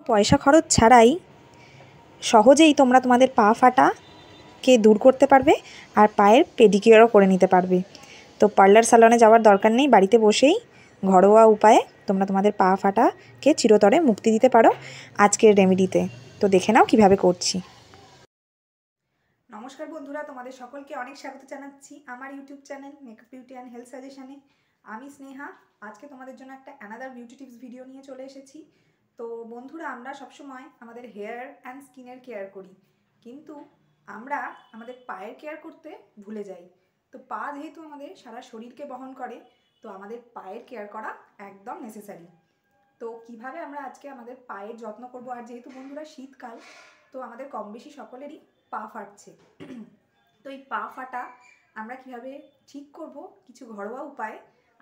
পয়সা খরচ ছাড়াই সহজেই তোমরা তোমাদের পা ফাটাকে দূর করতে পারবে আর পায়ের পেডিকিওরও করে নিতে পারবে। তো পার্লার স্যালনে যাওয়ার দরকার নেই, বাড়িতে বসেই ঘরোয়া উপায়ে তোমরা তোমাদের পা ফাটাকে চিরতরে মুক্তি দিতে পারো আজকের রেমেডিতে। তো দেখে নাও কিভাবে করছি। নমস্কার বন্ধুরা, তোমাদের সকলকে অনেক স্বাগত জানাচ্ছি আমার YouTube channel makeup beauty and health সাজেশনে। আমি স্নেহা। আজকে তোমাদের জন্য একটা অ্যানাদার বিউটি টিপস ভিডিও নিয়ে চলে এসেছি। তো বন্ধুরা, আমরা সবসময় আমাদের হেয়ার অ্যান্ড স্কিনের কেয়ার করি, কিন্তু আমরা আমাদের পায়ের কেয়ার করতে ভুলে যাই। তো পা যেহেতু আমাদের সারা শরীরকে বহন করে, তো আমাদের পায়ের কেয়ার করা একদম নেসেসারি। তো কিভাবে আমরা আজকে আমাদের পায়ের যত্ন করব, আর যেহেতু বন্ধুরা শীতকাল, তো আমাদের কম বেশি সকলেরই পা ফাটছে। তো এই পা ফাটা আমরা কিভাবে ঠিক করব, কিছু ঘরোয়া উপায়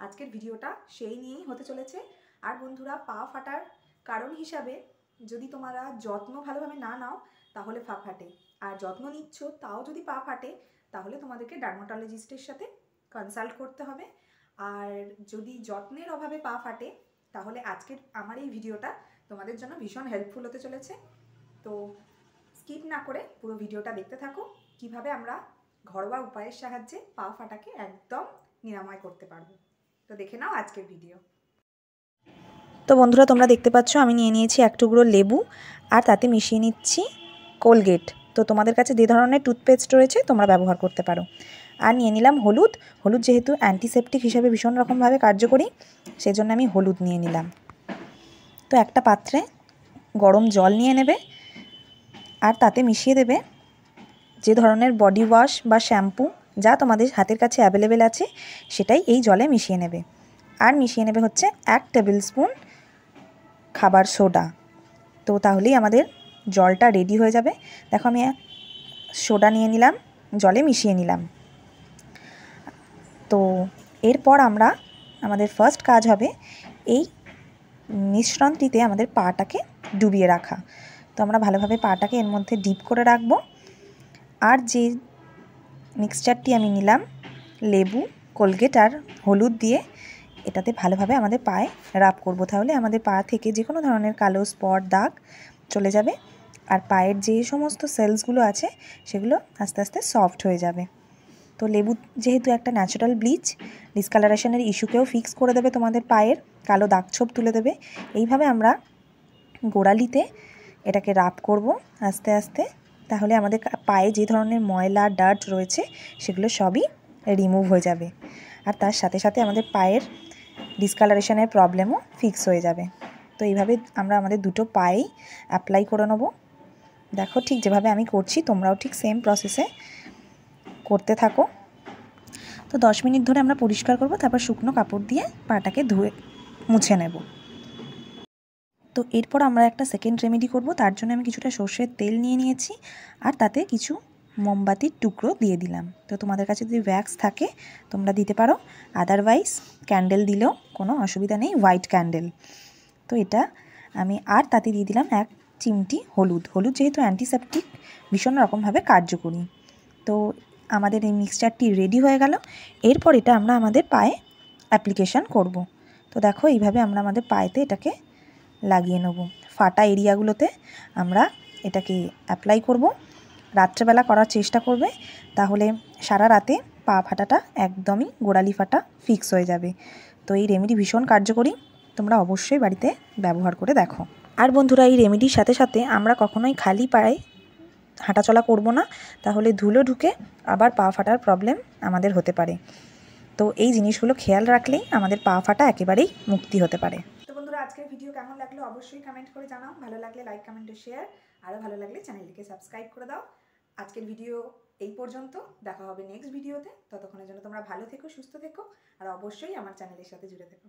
আজকের ভিডিওটা সেই নিয়েই হতে চলেছে। আর বন্ধুরা, পা ফাটার কারণ হিসাবে যদি তোমরা যত্ন ভালোভাবে না নাও তাহলে পা ফাটে, আর যত্ন নিচ্ছ তাও যদি পা ফাটে তাহলে তোমাদেরকে ডার্মাটোলজিস্টের সাথে কনসাল্ট করতে হবে। আর যদি যত্নের অভাবে পা ফাটে তাহলে আজকের আমার এই ভিডিওটা তোমাদের জন্য ভীষণ হেল্পফুল হতে চলেছে। তো স্কিপ না করে পুরো ভিডিওটা দেখতে থাকো, কিভাবে আমরা ঘরোয়া উপায়ের সাহায্যে পা ফাটাকে একদম নিরাময় করতে পারবো। তো দেখে নাও আজকের ভিডিও। তো বন্ধুরা, তোমরা দেখতে পাচ্ছ আমি নিয়ে নিয়েছি এক টুকরো লেবু, আর তাতে মিশিয়ে নিচ্ছি কোলগেট। তো তোমাদের কাছে যে ধরনের টুথপেস্ট রয়েছে তোমরা ব্যবহার করতে পারো। আর নিয়ে নিলাম হলুদ। হলুদ যেহেতু অ্যান্টিসেপটিক হিসেবে ভীষণ রকমভাবে কার্যকরী, সেজন্য আমি হলুদ নিয়ে নিলাম। তো একটা পাত্রে গরম জল নিয়ে নেবে, আর তাতে মিশিয়ে দেবে যে ধরনের বডি ওয়াশ বা শ্যাম্পু যা তোমাদের হাতের কাছে অ্যাভেলেবেল আছে সেটাই এই জলে মিশিয়ে নেবে। আর মিশিয়ে নেবে হচ্ছে 1 টেবিল স্পুন খাবার সোডা। তো তাহলেই আমাদের জলটা রেডি হয়ে যাবে। দেখো আমি সোডা নিয়ে নিলাম, জলে মিশিয়ে নিলাম। তো এরপর আমাদের ফার্স্ট কাজ হবে এই মিশ্রণটিতে আমাদের পাটাকে ডুবিয়ে রাখা। তো আমরা ভালোভাবে পাটাকে এর মধ্যে ডিপ করে রাখবো। আর যে মিক্সচারটি আমি নিলাম লেবু, কোলগেট আর হলুদ দিয়ে, এটাতে ভালোভাবে আমাদের পায়ে রাব করব। তাহলে আমাদের পা থেকে যে কোনো ধরনের কালো স্পট দাগ চলে যাবে, আর পায়ের যে সমস্ত সেলসগুলো আছে সেগুলো আস্তে আস্তে সফট হয়ে যাবে। তো লেবু যেহেতু একটা ন্যাচারাল ব্লিচ, ডিসকালারেশনের ইস্যুকেও ফিক্স করে দেবে, তোমাদের পায়ের কালো দাগ ছোপ তুলে দেবে। এইভাবে আমরা গোড়ালিতে এটাকে রাব করব আস্তে আস্তে। তাহলে আমাদের পায়ে যে ধরনের ময়লা ডার্ট রয়েছে সেগুলো সবই রিমুভ হয়ে যাবে, আর তার সাথে সাথে আমাদের পায়ের ডিসকালারেশনের প্রবলেমও ফিক্স হয়ে যাবে। তো এইভাবে আমরা আমাদের দুটো পায়েই অ্যাপ্লাই করে নেব। দেখো ঠিক যেভাবে আমি করছি তোমরাও ঠিক সেম প্রসেসে করতে থাকো। তো 10 মিনিট ধরে আমরা পরিষ্কার করব, তারপর শুকনো কাপড় দিয়ে পাটাকে ধুয়ে মুছে নেব। তো এরপর আমরা একটা সেকেন্ড রেমেডি করব। তার জন্য আমি কিছুটা সর্ষের তেল নিয়ে নিয়েছি, আর তাতে কিছু মোমবাতির টুকরো দিয়ে দিলাম। তো তোমাদের কাছে যদি ওয়্যাক্স থাকে তোমরা দিতে পারো, আদারওয়াইজ ক্যান্ডেল দিলেও কোনো অসুবিধা নেই, হোয়াইট ক্যান্ডেল। তো এটা আমি, আর তাতে দিয়ে দিলাম 1 চিমটি হলুদ। হলুদ যেহেতু অ্যান্টিসেপটিক ভীষণ রকমভাবে কার্যকরী। তো আমাদের এই মিক্সচারটি রেডি হয়ে গেল। এরপর এটা আমরা আমাদের পায়ে অ্যাপ্লিকেশান করব। তো দেখো এইভাবে আমরা আমাদের পায়েতে এটাকে লাগিয়ে নেব। ফাটা এরিয়াগুলোতে আমরা এটাকে অ্যাপ্লাই করব। রাত্রেবেলা করার চেষ্টা করবে, তাহলে সারা রাতে পা ফাটাটা একদমই গোড়ালি ফাটা ফিক্স হয়ে যাবে। তো এই রেমেডি ভীষণ কার্যকরী, তোমরা অবশ্যই বাড়িতে ব্যবহার করে দেখো। আর বন্ধুরা, এই রেমেডির সাথে সাথে আমরা কখনোই খালি পায়ে হাঁটাচলা করব না, তাহলে ধুলো ঢুকে আবার পা ফাটার প্রবলেম আমাদের হতে পারে। তো এই জিনিসগুলো খেয়াল রাখলেই আমাদের পা ফাটা একেবারেই মুক্তি হতে পারে। তো বন্ধুরা, আজকের ভিডিও কেমন লাগলো অবশ্যই কমেন্ট করে জানাও। ভালো লাগলে লাইক, কমেন্ট ও শেয়ার, আরও ভালো লাগলে চ্যানেলটিকে সাবস্ক্রাইব করে দাও। আজকের ভিডিও এই পর্যন্ত, দেখা হবে নেক্সট ভিডিওতে। ততক্ষণের জন্য তোমরা ভালো থেকো, সুস্থ থেকো, আর অবশ্যই আমার চ্যানেলের সাথে জুড়ে থেকো।